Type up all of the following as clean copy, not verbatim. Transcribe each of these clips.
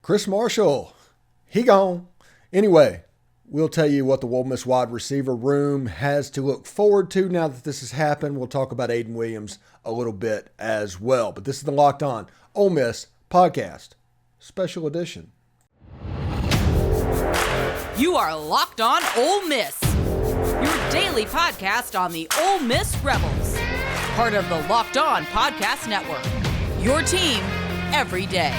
Chris Marshall, he gone. Anyway, we'll tell you what the Ole Miss wide receiver room has to look forward to now that this has happened. We'll talk about Aiden Williams a little bit as well. But this is the Locked On Ole Miss podcast, special edition. You are Locked On Ole Miss, your daily podcast on the Ole Miss Rebels, part of the Locked On Podcast Network, your team every day.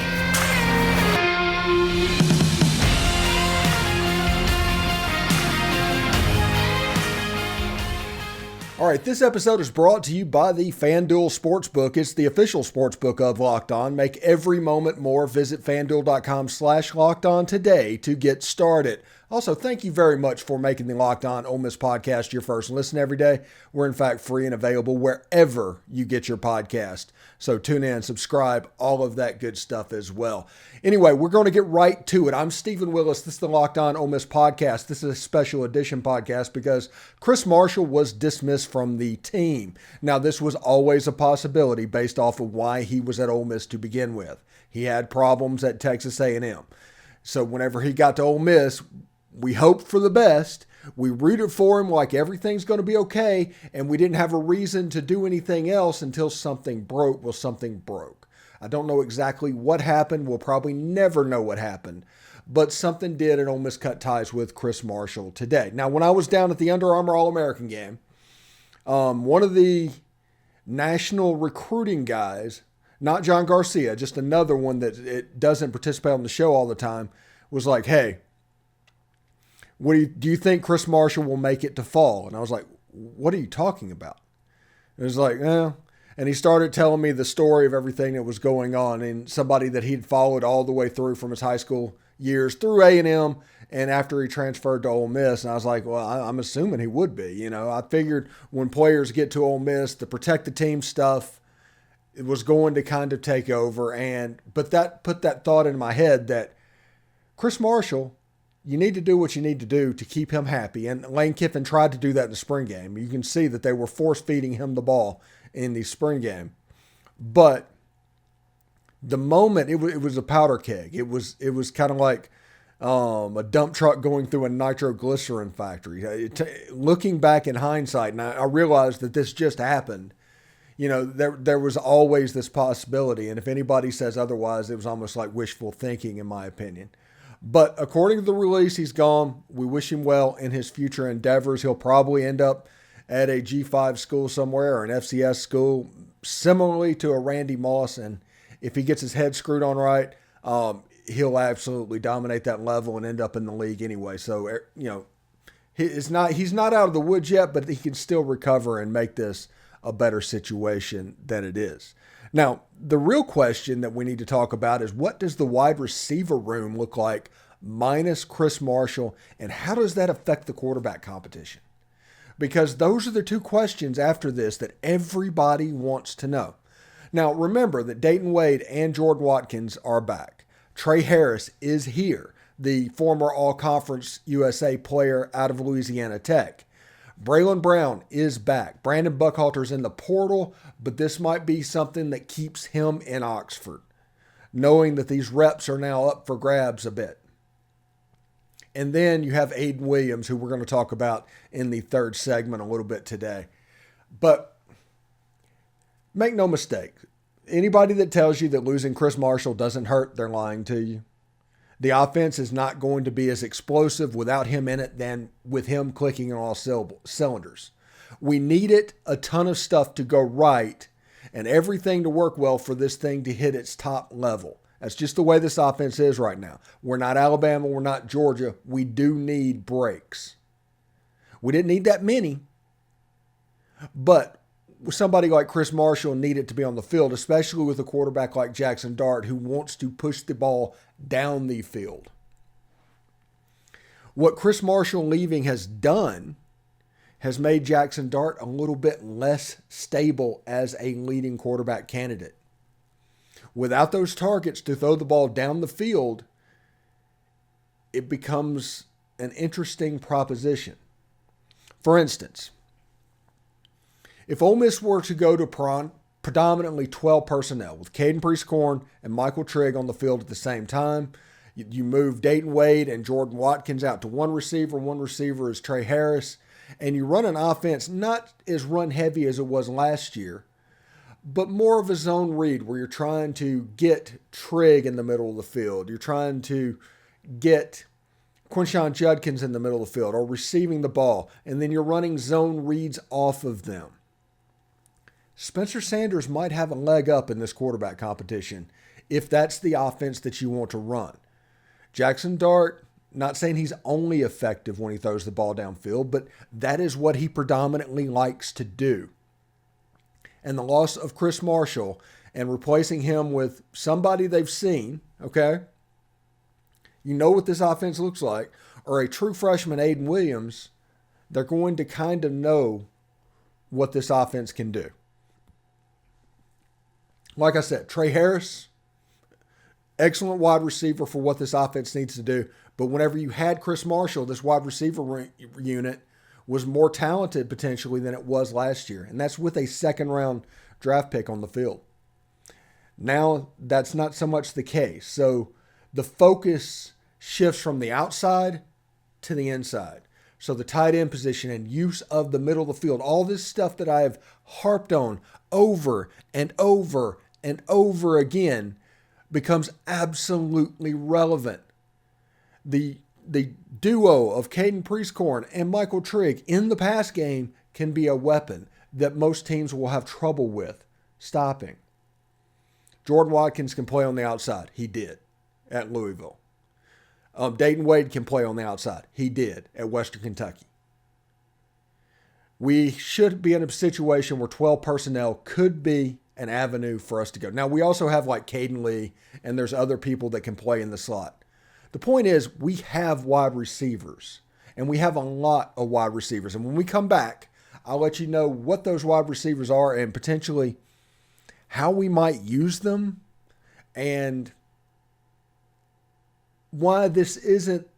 All right, this episode is brought to you by the FanDuel Sportsbook. It's the official sportsbook of Locked On. Make every moment more. Visit FanDuel.com/LockedOn today to get started. Also, thank you very much for making the Locked On Ole Miss podcast your first listen every day. We're, in fact, free and available wherever you get your podcast. So tune in, subscribe, all of that good stuff as well. Anyway, we're going to get right to it. I'm Stephen Willis. This is the Locked On Ole Miss podcast. This is a special edition podcast because Chris Marshall was dismissed from the team. Now, this was always a possibility based off of why he was at Ole Miss to begin with. He had problems at Texas A&M. So whenever he got to Ole Miss, we hoped for the best. We rooted for him like everything's going to be okay, and we didn't have a reason to do anything else until something broke. Well, something broke. I don't know exactly what happened. We'll probably never know what happened, but something did, and Ole Miss cut ties with Chris Marshall today. Now, when I was down at the Under Armour All-American game, one of the national recruiting guys, not John Garcia, just another one that it doesn't participate on the show all the time, was like, hey, do you think Chris Marshall will make it to fall? And I was like, what are you talking about? It was like, eh. And he started telling me the story of everything that was going on, and somebody that he'd followed all the way through from his high school years through A&M and after he transferred to Ole Miss. And I was like, well, I'm assuming he would be. You know, I figured when players get to Ole Miss, the protect the team stuff, it was going to kind of take over. But that put that thought in my head that Chris Marshall, you need to do what you need to do to keep him happy. And Lane Kiffin tried to do that in the spring game. You can see that they were force-feeding him the ball in the spring game. But the moment, it was a powder keg. It was kind of like a dump truck going through a nitroglycerin factory. Looking back in hindsight, and I realized that this just happened, you know, there was always this possibility. And if anybody says otherwise, it was almost like wishful thinking, in my opinion. But according to the release, he's gone. We wish him well in his future endeavors. He'll probably end up at a G5 school somewhere or an FCS school, similarly to a Randy Moss. And if he gets his head screwed on right, he'll absolutely dominate that level and end up in the league anyway. So, you know, he's not out of the woods yet, but he can still recover and make this a better situation than it is. Now, the real question that we need to talk about is, what does the wide receiver room look like minus Chris Marshall, and how does that affect the quarterback competition? Because those are the two questions after this that everybody wants to know. Now, remember that Dayton Wade and Jordan Watkins are back. Trey Harris is here, the former All-Conference USA player out of Louisiana Tech. Braylon Brown is back. Brandon Buckhalter's in the portal, but this might be something that keeps him in Oxford, knowing that these reps are now up for grabs a bit. And then you have Aiden Williams, who we're going to talk about in the third segment a little bit today. But make no mistake, anybody that tells you that losing Chris Marshall doesn't hurt, they're lying to you. The offense is not going to be as explosive without him in it than with him clicking on all cylinders. We needed a ton of stuff to go right and everything to work well for this thing to hit its top level. That's just the way this offense is right now. We're not Alabama. We're not Georgia. We do need breaks. We didn't need that many, but somebody like Chris Marshall needed to be on the field, especially with a quarterback like Jackson Dart who wants to push the ball down the field. What Chris Marshall leaving has done has made Jackson Dart a little bit less stable as a leading quarterback candidate. Without those targets to throw the ball down the field, it becomes an interesting proposition. For instance, if Ole Miss were to go to predominantly 12 personnel with Caden Priest-Corn and Michael Trigg on the field at the same time, You move Dayton Wade and Jordan Watkins out to one receiver. One receiver is Trey Harris. And you run an offense not as run heavy as it was last year, but more of a zone read where you're trying to get Trigg in the middle of the field. You're trying to get Quinshon Judkins in the middle of the field or receiving the ball. And then you're running zone reads off of them. Spencer Sanders might have a leg up in this quarterback competition if that's the offense that you want to run. Jackson Dart, not saying he's only effective when he throws the ball downfield, but that is what he predominantly likes to do. And the loss of Chris Marshall and replacing him with somebody they've seen, okay? You know what this offense looks like, or a true freshman, Aiden Williams, they're going to kind of know what this offense can do. Like I said, Trey Harris, excellent wide receiver for what this offense needs to do. But whenever you had Chris Marshall, this wide receiver unit was more talented potentially than it was last year. And that's with a second-round draft pick on the field. Now, that's not so much the case. So the focus shifts from the outside to the inside. So the tight end position and use of the middle of the field, all this stuff that I have harped on over and over and over again becomes absolutely relevant. The duo of Caden Priestcorn and Michael Trigg in the pass game can be a weapon that most teams will have trouble with stopping. Jordan Watkins can play on the outside. He did at Louisville. Dayton Wade can play on the outside. He did at Western Kentucky. We should be in a situation where 12 personnel could be an avenue for us to go. Now, we also have like Caden Lee, and there's other people that can play in the slot. The point is, we have wide receivers, and we have a lot of wide receivers. And when we come back, I'll let you know what those wide receivers are and potentially how we might use them and why this isn't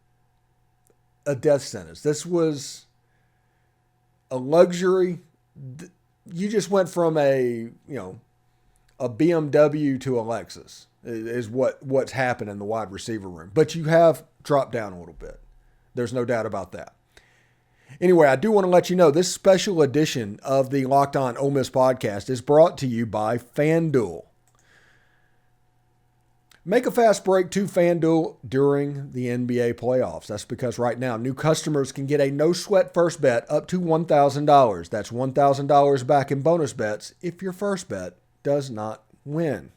a death sentence. This was a luxury. You just went from a BMW to a Lexus is what's happened in the wide receiver room. But you have dropped down a little bit. There's no doubt about that. Anyway, I do want to let you know this special edition of the Locked On Ole Miss podcast is brought to you by FanDuel. Make a fast break to FanDuel during the NBA playoffs. That's because right now, new customers can get a no-sweat first bet up to $1,000. That's $1,000 back in bonus bets if your first bet does not win.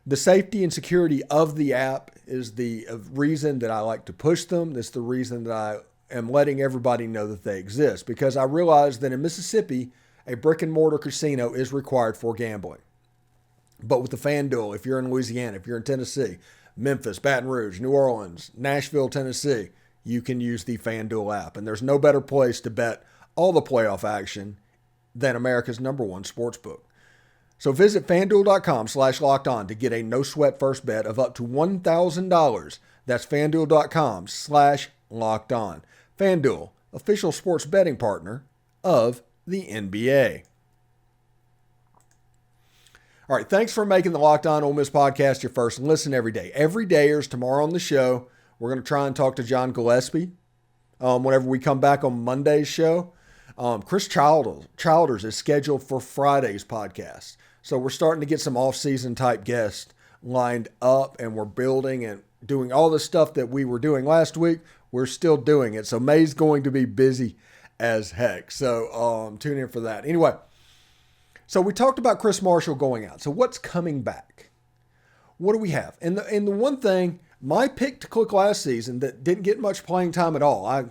The safety and security of the app is the reason that I like to push them. It's the reason that I am letting everybody know that they exist, because I realize that in Mississippi, a brick and mortar casino is required for gambling. But with the FanDuel, if you're in Louisiana, if you're in Tennessee, Memphis, Baton Rouge, New Orleans, Nashville, Tennessee, you can use the FanDuel app. And there's no better place to bet all the playoff action than America's #1 sportsbook. So visit FanDuel.com/lockedon to get a no-sweat first bet of up to $1,000. That's FanDuel.com/lockedon. FanDuel, official sports betting partner of the NBA. All right, thanks for making the Locked On Ole Miss podcast your first listen every day. Every day is tomorrow on the show. We're going to try and talk to John Gillespie whenever we come back on Monday's show. Chris Childers is scheduled for Friday's podcast. So we're starting to get some off-season type guests lined up, and we're building and doing all the stuff that we were doing last week. We're still doing it. So May's going to be busy as heck. So tune in for that. Anyway, so we talked about Chris Marshall going out. So what's coming back? What do we have? And the one thing, my pick to click last season that didn't get much playing time at all, I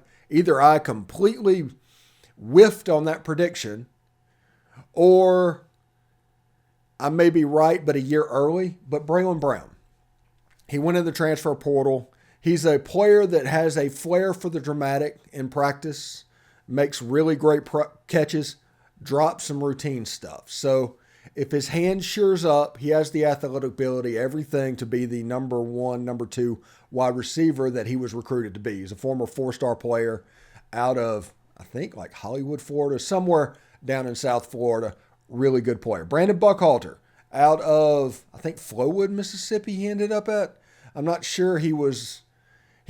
completely whiffed on that prediction, or I may be right, but a year early. But Braylon Brown, he went in the transfer portal. He's a player that has a flair for the dramatic in practice, makes really great catches, drops some routine stuff. So if his hand shures up, he has the athletic ability, everything to be the #1, #2 wide receiver that he was recruited to be. He's a former 4-star player out of, I think, like Hollywood, Florida, somewhere down in South Florida. Really good player. Brandon Buckhalter out of, I think, Flowood, Mississippi he ended up at. I'm not sure he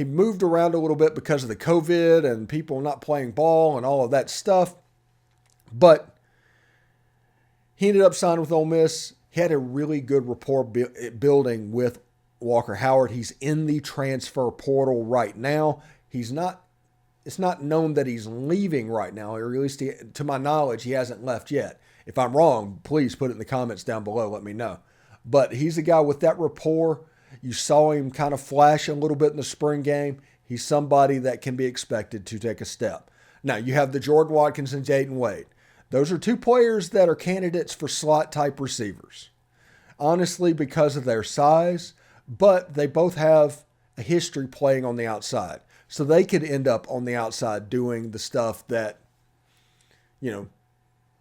moved around a little bit because of the COVID and people not playing ball and all of that stuff. But he ended up signing with Ole Miss. He had a really good rapport building with Walker Howard. He's in the transfer portal right now. It's not known that he's leaving right now, or at least to my knowledge, he hasn't left yet. If I'm wrong, please put it in the comments down below. Let me know. But he's a guy with that rapport. You saw him kind of flash a little bit in the spring game. He's somebody that can be expected to take a step. Now, you have the Jordan Watkins and Jaden Wade. Those are two players that are candidates for slot-type receivers. Honestly, because of their size, but they both have a history playing on the outside. So they could end up on the outside doing the stuff that,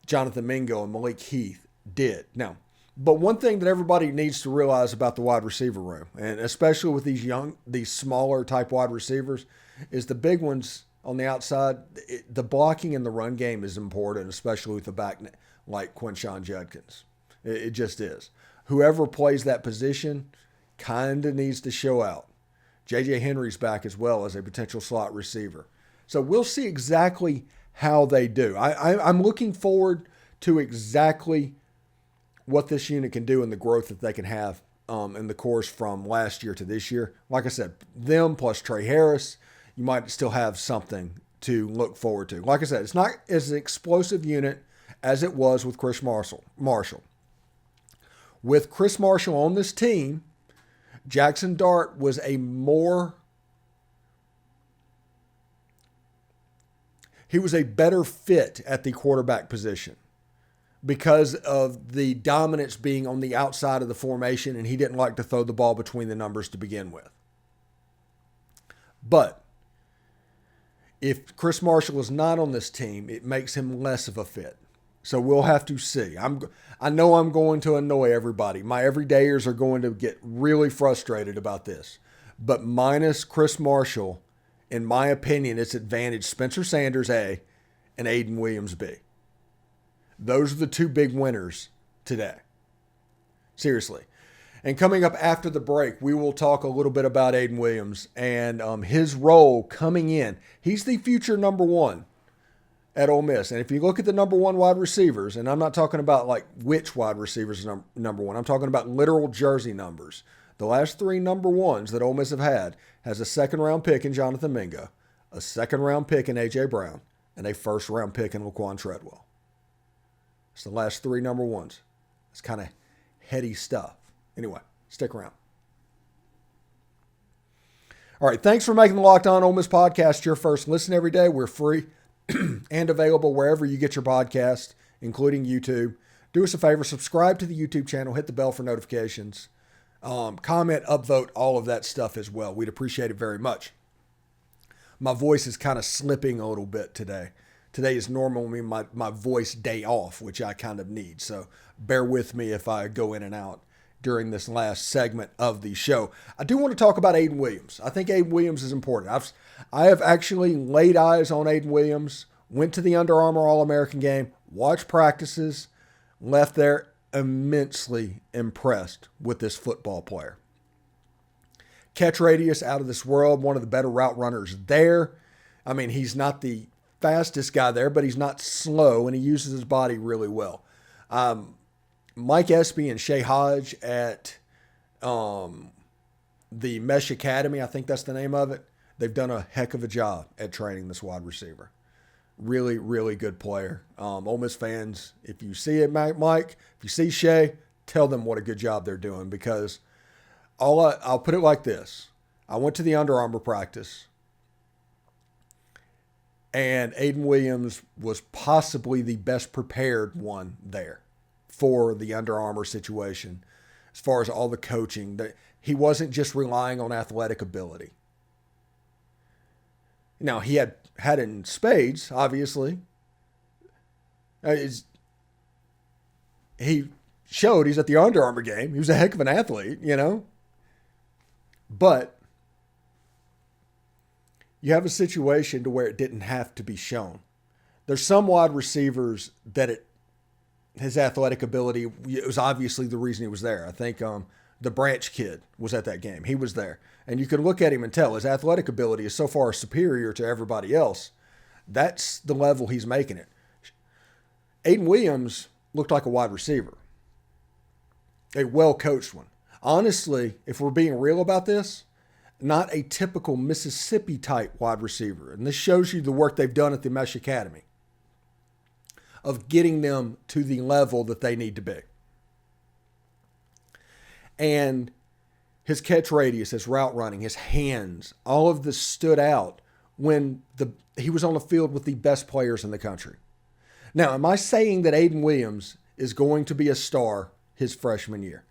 Jonathan Mingo and Malik Heath did. Now, but one thing that everybody needs to realize about the wide receiver room, and especially with these smaller type wide receivers, is the big ones on the outside, the blocking in the run game is important, especially with the back like Quinshon Judkins. It just is. Whoever plays that position kind of needs to show out. J.J. Henry's back as well as a potential slot receiver. So we'll see exactly how they do. I'm looking forward to exactly what this unit can do and the growth that they can have in the course from last year to this year. Like I said, them plus Trey Harris, you might still have something to look forward to. Like I said, it's not as an explosive unit as it was with Chris Marshall. With Chris Marshall on this team, Jackson Dart was a better fit at the quarterback position because of the dominance being on the outside of the formation, and he didn't like to throw the ball between the numbers to begin with. But if Chris Marshall is not on this team, it makes him less of a fit. So we'll have to see. I know I'm going to annoy everybody. My everydayers are going to get really frustrated about this. But minus Chris Marshall, in my opinion, it's advantage Spencer Sanders, A, and Aiden Williams, B. Those are the two big winners today. Seriously. And coming up after the break, we will talk a little bit about Aiden Williams and his role coming in. He's the future number one at Ole Miss. And if you look at the number one wide receivers, and I'm not talking about like which wide receivers are number one, I'm talking about literal jersey numbers. The last three number ones that Ole Miss have had has a second-round pick in Jonathan Mingo, a second-round pick in A.J. Brown, and a first-round pick in Laquan Treadwell. It's the last three number ones. It's kind of heady stuff. Anyway, stick around. All right, thanks for making the Locked On Ole Miss podcast your first listen every day. We're free and available wherever you get your podcast, including YouTube. Do us a favor, subscribe to the YouTube channel, hit the bell for notifications, comment, upvote, all of that stuff as well. We'd appreciate it very much. My voice is kind of slipping a little bit today. Today is normally my voice day off, which I kind of need. So bear with me if I go in and out during this last segment of the show. I do want to talk about Aiden Williams. I think Aiden Williams is important. I have actually laid eyes on Aiden Williams, went to the Under Armour All-American game, watched practices, left there immensely impressed with this football player. Catch radius out of this world, one of the better route runners there. I mean, he's not the fastest guy there, but he's not slow, and he uses his body really well. Mike Espy and Shea Hodge at the Mesh Academy, I think that's the name of it. They've done a heck of a job at training this wide receiver. Really, really good player. Ole Miss fans, if you see it, Mike, if you see Shea, tell them what a good job they're doing, because I'll put it like this. I went to the Under Armour practice, and Aiden Williams was possibly the best prepared one there for the Under Armour situation, as far as all the coaching. He wasn't just relying on athletic ability. Now, he had in spades, obviously. He showed he's at the Under Armour game. He was a heck of an athlete, But you have a situation to where it didn't have to be shown. There's some wide receivers that his athletic ability, it was obviously the reason he was there. I think the Branch kid was at that game. He was there. And you can look at him and tell his athletic ability is so far superior to everybody else. That's the level he's making it. Aiden Williams looked like a wide receiver. A well-coached one. Honestly, if we're being real about this, not a typical Mississippi-type wide receiver. And this shows you the work they've done at the Mesh Academy of getting them to the level that they need to be. And his catch radius, his route running, his hands, all of this stood out when he was on the field with the best players in the country. Now, am I saying that Aiden Williams is going to be a star his freshman year?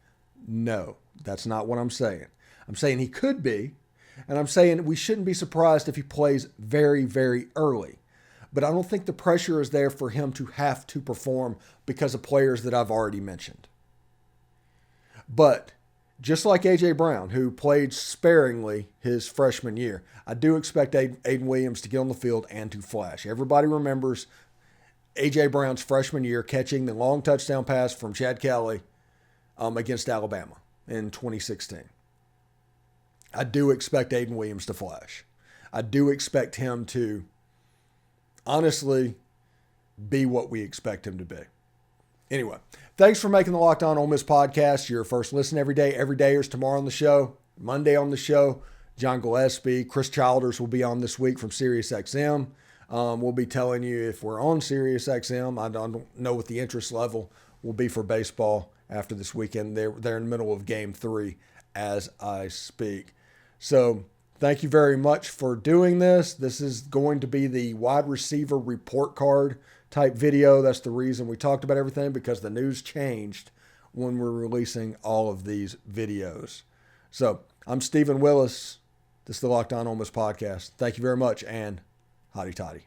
No, that's not what I'm saying. I'm saying he could be, and I'm saying we shouldn't be surprised if he plays very, very early. But I don't think the pressure is there for him to have to perform because of players that I've already mentioned. But just like A.J. Brown, who played sparingly his freshman year, I do expect Aiden Williams to get on the field and to flash. Everybody remembers A.J. Brown's freshman year catching the long touchdown pass from Chad Kelly against Alabama in 2016. I do expect Aiden Williams to flash. I do expect him to honestly be what we expect him to be. Anyway, thanks for making the Locked On Ole Miss podcast your first listen every day. Every day is tomorrow on the show, Monday on the show. John Gillespie, Chris Childers will be on this week from SiriusXM. We'll be telling you if we're on SiriusXM. I don't know what the interest level will be for baseball after this weekend. They're in the middle of Game 3 as I speak. So thank you very much for doing this. This is going to be the wide receiver report card type video. That's the reason we talked about everything, because the news changed when we're releasing all of these videos. So I'm Stephen Willis. This is the Locked On Ole Miss podcast. Thank you very much, and hotty toddy.